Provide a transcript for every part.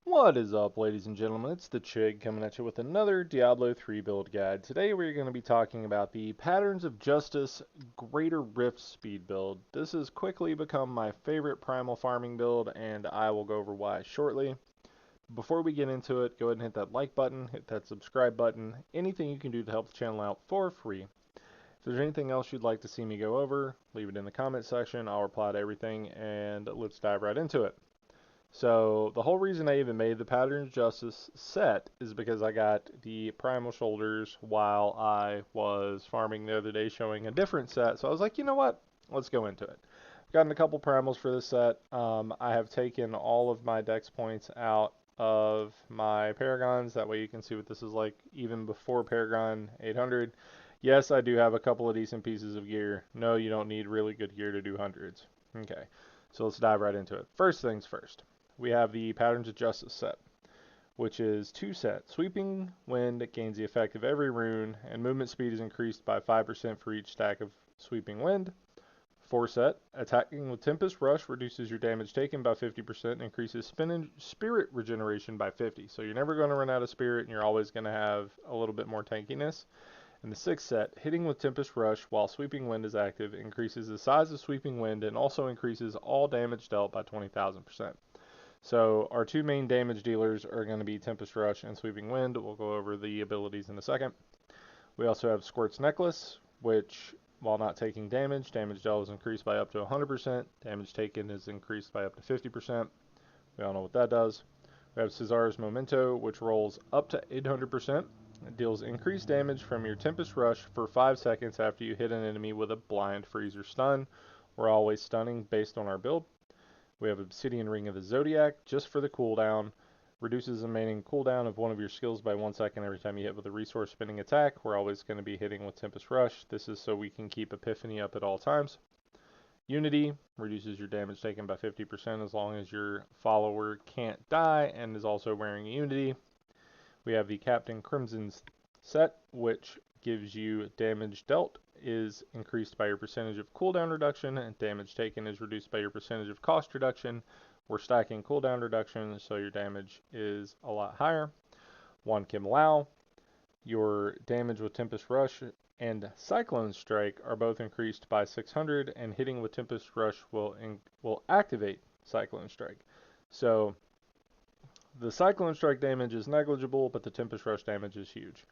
What is up, ladies and gentlemen? It's the Chig coming at you with another Diablo 3 build guide. Today we're going to be talking about the Patterns of Justice Greater Rift Speed build. This has quickly become my favorite primal farming build, and I will go over why shortly. Before we get into it, go ahead and hit that like button, hit that subscribe button, anything you can do to help the channel out for free. If there's anything else you'd like to see me go over, leave it in the comment section. I'll reply to everything, and let's dive right into it. So the whole reason I even made the Patterns Justice set is because I got the Primal Shoulders while I was farming the other day showing a different set. So I was like, you know what? Let's go into it. I've gotten a couple primals for this set. I have taken all of my dex points out of my Paragons. That way you can see what this is like even before Paragon 800. Yes, I do have a couple of decent pieces of gear. No, you don't need really good gear to do hundreds. Okay, so let's dive right into it. First things first, we have the Patterns of Justice set, which is 2 set. Sweeping Wind gains the effect of every rune, and movement speed is increased by 5% for each stack of Sweeping Wind. 4 set. Attacking with Tempest Rush reduces your damage taken by 50% and increases spirit regeneration by 50. So you're never going to run out of spirit, and you're always going to have a little bit more tankiness. In the 6th set, hitting with Tempest Rush while Sweeping Wind is active increases the size of Sweeping Wind and also increases all damage dealt by 20,000%. So our two main damage dealers are going to be Tempest Rush and Sweeping Wind. We'll go over the abilities in a second. We also have Squirt's Necklace, which, while not taking damage, damage dealt is increased by up to 100%. Damage taken is increased by up to 50%. We all know what that does. We have Cesar's Memento, which rolls up to 800%. It deals increased damage from your Tempest Rush for 5 seconds after you hit an enemy with a blind, freeze, or stun. We're always stunning based on our build. We have Obsidian Ring of the Zodiac, just for the cooldown. Reduces the remaining cooldown of one of your skills by 1 second every time you hit with a resource spinning attack. We're always going to be hitting with Tempest Rush. This is so we can keep Epiphany up at all times. Unity reduces your damage taken by 50% as long as your follower can't die and is also wearing Unity. We have the Captain Crimson's set, which gives you damage dealt is increased by your percentage of cooldown reduction, and damage taken is reduced by your percentage of cost reduction. We're stacking cooldown reduction, so your damage is a lot higher. Juan Kim Lao, your damage with Tempest Rush and Cyclone Strike are both increased by 600, and hitting with Tempest Rush will activate Cyclone Strike. So the Cyclone Strike damage is negligible, but the Tempest Rush damage is huge.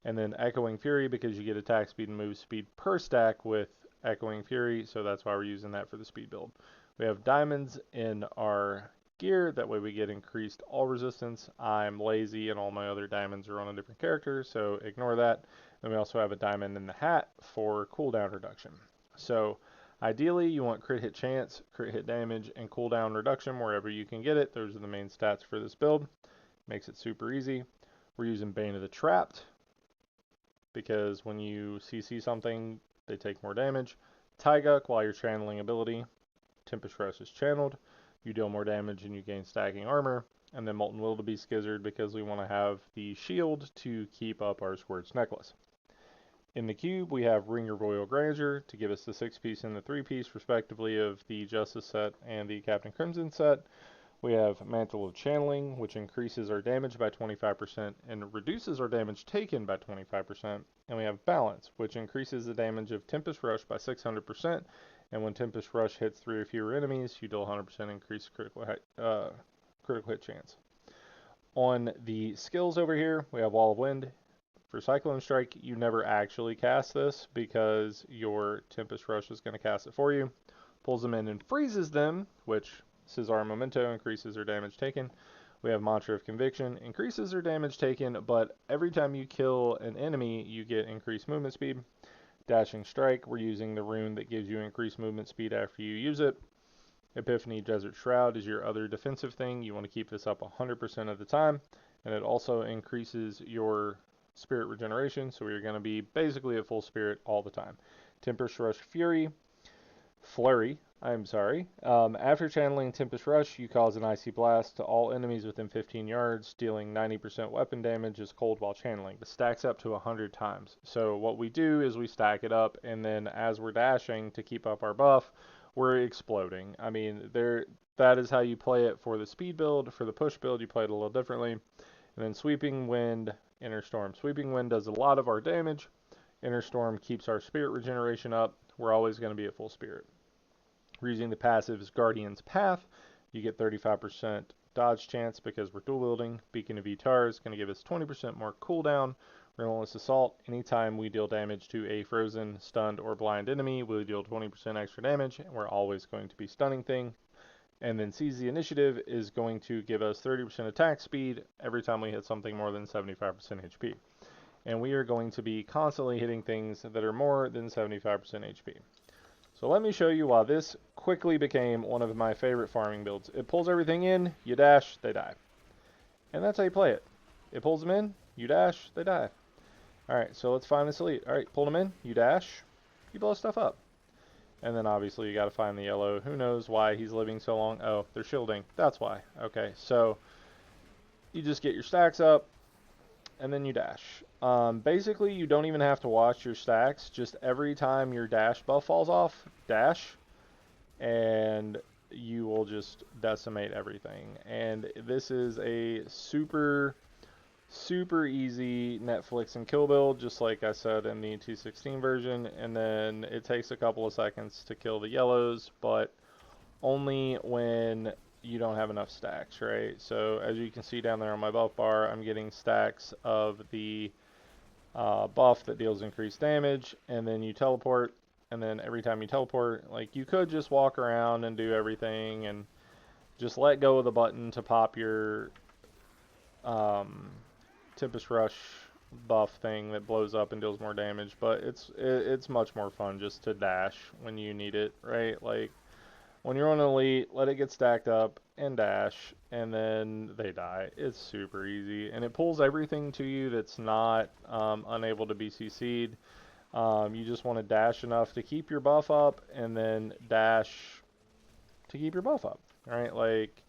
And then Echoing Fury, because you get attack speed and move speed per stack with Echoing Fury, so that's why we're using that for the speed build. We have diamonds in our gear, that way we get increased all resistance. I'm lazy and all my other diamonds are on a different character, so ignore that. Then we also have a diamond in the hat for cooldown reduction. So ideally you want crit hit chance, crit hit damage, and cooldown reduction wherever you can get it. Those are the main stats for this build. Makes it super easy. We're using Bane of the Trapped, because when you CC something, they take more damage. Taiguk, while you're channeling ability, Tempest Rush is channeled. You deal more damage and you gain stacking armor. And then Molten Wildebeest Gizzard, because we want to have the shield to keep up our Squirt's Necklace. In the cube, we have Ring of Royal Grandeur to give us the 6-piece and the 3-piece, respectively, of the Justice set and the Captain Crimson set. We have Mantle of Channeling, which increases our damage by 25% and reduces our damage taken by 25%. And we have Balance, which increases the damage of Tempest Rush by 600%. And when Tempest Rush hits 3 or fewer enemies, you deal 100% increased critical hit chance. On the skills over here, we have Wall of Wind. For Cyclone Strike, you never actually cast this because your Tempest Rush is going to cast it for you. Pulls them in and freezes them, which Cesar Memento increases their damage taken. We have Mantra of Conviction, increases their damage taken, but every time you kill an enemy, you get increased movement speed. Dashing Strike, we're using the rune that gives you increased movement speed after you use it. Epiphany Desert Shroud is your other defensive thing. You want to keep this up 100% of the time, and it also increases your spirit regeneration, so you're going to be basically at full spirit all the time. Tempest Rush Flurry, after channeling Tempest Rush, you cause an icy blast to all enemies within 15 yards, dealing 90% weapon damage as cold while channeling. This stacks up to 100 times. So what we do is we stack it up, and then as we're dashing to keep up our buff, we're exploding. I mean, that is how you play it for the speed build. For the push build, you play it a little differently. And then Sweeping Wind, Inner Storm. Sweeping Wind does a lot of our damage. Inner Storm keeps our spirit regeneration up. We're always going to be at full spirit. We're using the passive is Guardian's Path. You get 35% dodge chance because we're dual wielding. Beacon of Etar is going to give us 20% more cooldown. Relentless Assault. Anytime we deal damage to a frozen, stunned, or blind enemy, we'll deal 20% extra damage. And we're always going to be stunning thing. And then Seize the Initiative is going to give us 30% attack speed every time we hit something more than 75% HP. And we are going to be constantly hitting things that are more than 75% HP. So let me show you why this quickly became one of my favorite farming builds. It pulls everything in, you dash, they die. And that's how you play it. It pulls them in, you dash, they die. Alright, so let's find this elite. Alright, pull them in, you dash, you blow stuff up. And then obviously you gotta find the yellow. Who knows why he's living so long? Oh, they're shielding. That's why. Okay, so you just get your stacks up, and then you dash. Basically, you don't even have to watch your stacks. Just every time your dash buff falls off, dash, and you will just decimate everything. And this is a super easy Netflix and kill build, just like I said in the 2.16 version. And then it takes a couple of seconds to kill the yellows, but only when you don't have enough stacks, right? So as you can see down there on my buff bar, I'm getting stacks of the buff that deals increased damage, and then you teleport, and then every time you teleport, like, you could just walk around and do everything and just let go of the button to pop your Tempest Rush buff thing that blows up and deals more damage, but it's much more fun just to dash when you need it, right? Like, when you're on an elite, let it get stacked up and dash, and then they die. It's super easy, and it pulls everything to you that's not unable to be CC'd. You just want to dash enough to keep your buff up, and then dash to keep your buff up, right? Like,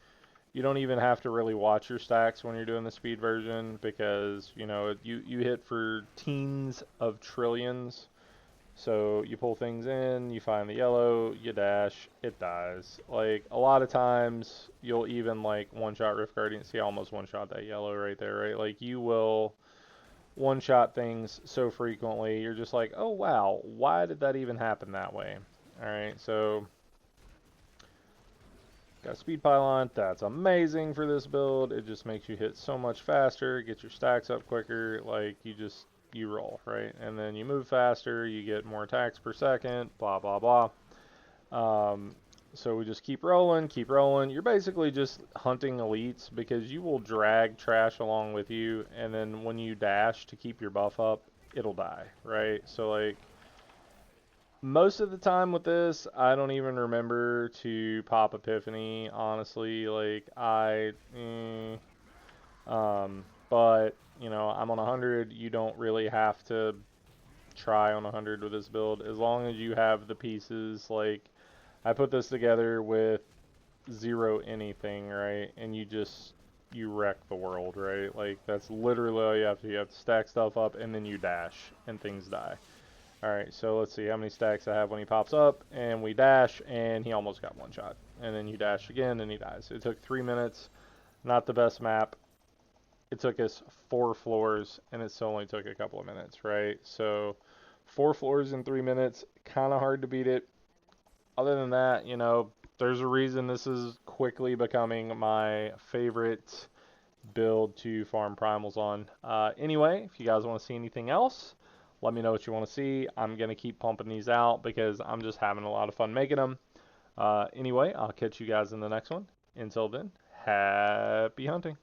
you don't even have to really watch your stacks when you're doing the speed version, because, you know, you hit for teens of trillions. So you pull things in, you find the yellow, you dash, it dies. Like, a lot of times, you'll even, like, one-shot Rift Guardian. See, I almost one-shot that yellow right there, right? Like, you will one-shot things so frequently, you're just like, oh, wow, why did that even happen that way? Alright, so got a speed pylon. That's amazing for this build. It just makes you hit so much faster, get your stacks up quicker. Like, you roll, right? And then you move faster, you get more attacks per second, blah, blah, blah. So we just keep rolling, keep rolling. You're basically just hunting elites because you will drag trash along with you, and then when you dash to keep your buff up, it'll die, right? So, like, most of the time with this, I don't even remember to pop Epiphany, honestly. Like, but, you know, I'm on 100. You don't really have to try on 100 with this build. As long as you have the pieces, like, I put this together with zero anything, right? And you wreck the world, right? Like, that's literally all you have to do. You have to stack stuff up, and then you dash, and things die. Alright, so let's see how many stacks I have when he pops up, and we dash, and he almost got one shot. And then you dash again, and he dies. It took 3 minutes. Not the best map. It took us 4 floors, and it still only took a couple of minutes, right? So, 4 floors in 3 minutes, kind of hard to beat it. Other than that, you know, there's a reason this is quickly becoming my favorite build to farm primals on. Anyway, if you guys want to see anything else, let me know what you want to see. I'm going to keep pumping these out because I'm just having a lot of fun making them. Anyway, I'll catch you guys in the next one. Until then, happy hunting.